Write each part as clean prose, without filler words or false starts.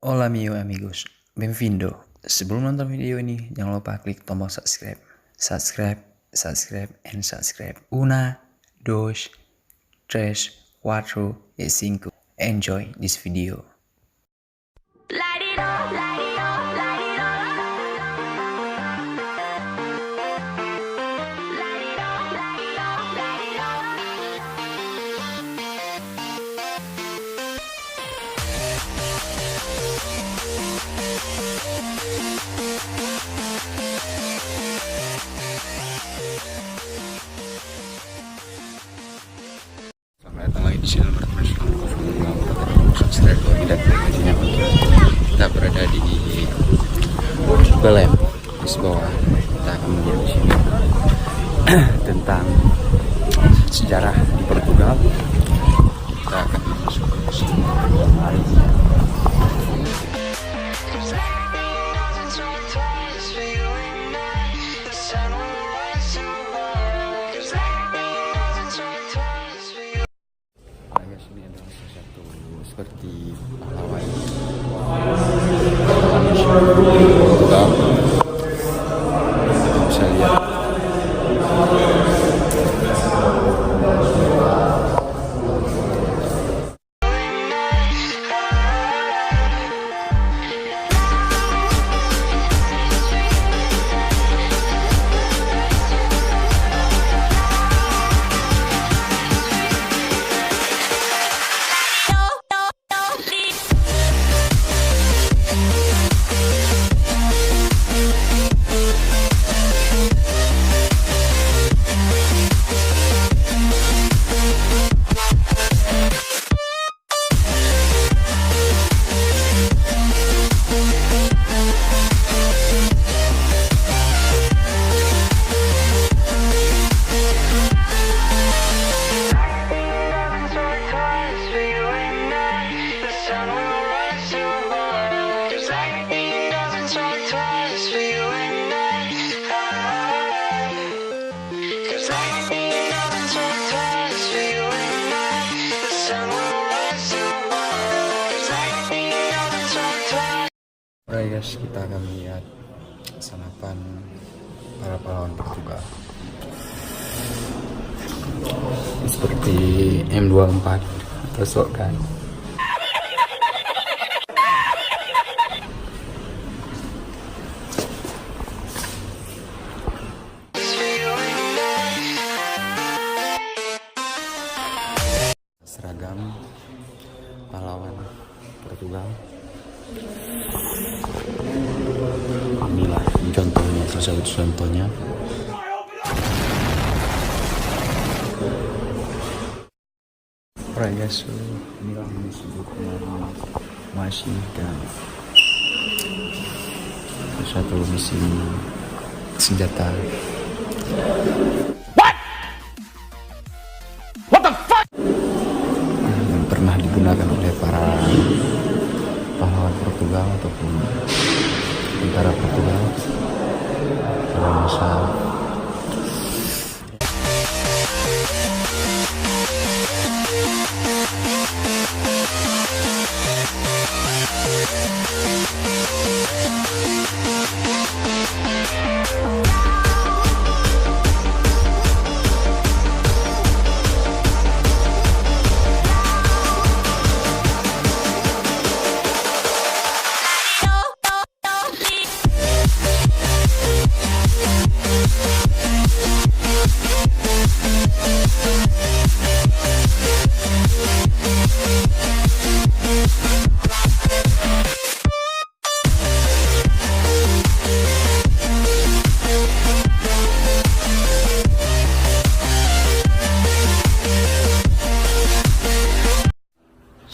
Hola amigos, bem-vindo. Sebelum nonton video ini, jangan lupa klik tombol subscribe. Subscribe, and subscribe. Una, dos, tres, cuatro, y cinco. Enjoy this video. Light it up, light it up, light it up. Light it up, light it up, light it up. Selamat datang lagi di channel subscribe kalau tidak gajinya kita berada di Belém di bawah. Kita akan melihat di sini tentang sejarah di Portugal. Kita akan masuk ke sini. Ini adalah salah satu seperti pahlawan Portugal. Kita bisa lihat Alright guys, kita akan melihat sanapan para pahlawan Portugal. Seperti M24 atau shotgun. Seragam pahlawan Portugal. Inilah contohnya, salah satu contohnya. Alright guys, so inilah yang disebut misi dan satu misi senjata. What the fuck? Yang pernah digunakan oleh para pahlawan Portugal ataupun tentara Portugal pada masa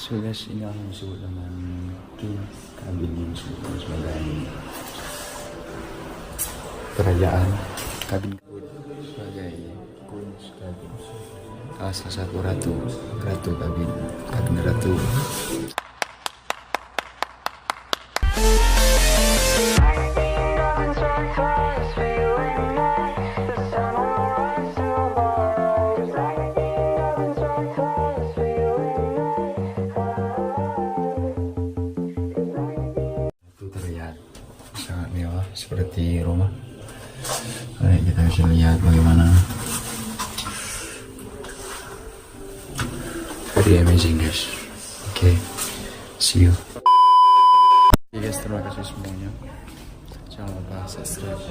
so guys, ini yang disebut dengan kabin yang disebut sebagai kerajaan kabin sebagai kabin salah satu ratu kabin ratu. mewah seperti rumah. Baik, kita bisa lihat bagaimana. Very amazing guys. Oke, see you. Oke guys, terima kasih semuanya. Jangan lupa subscribe,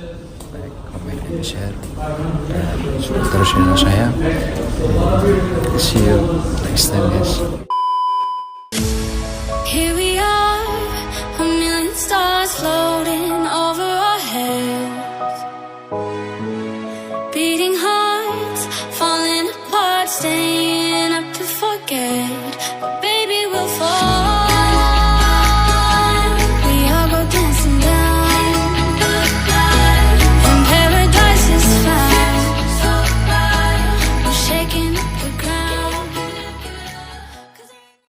like, comment, and share, dan support terus channel saya. See you next time guys.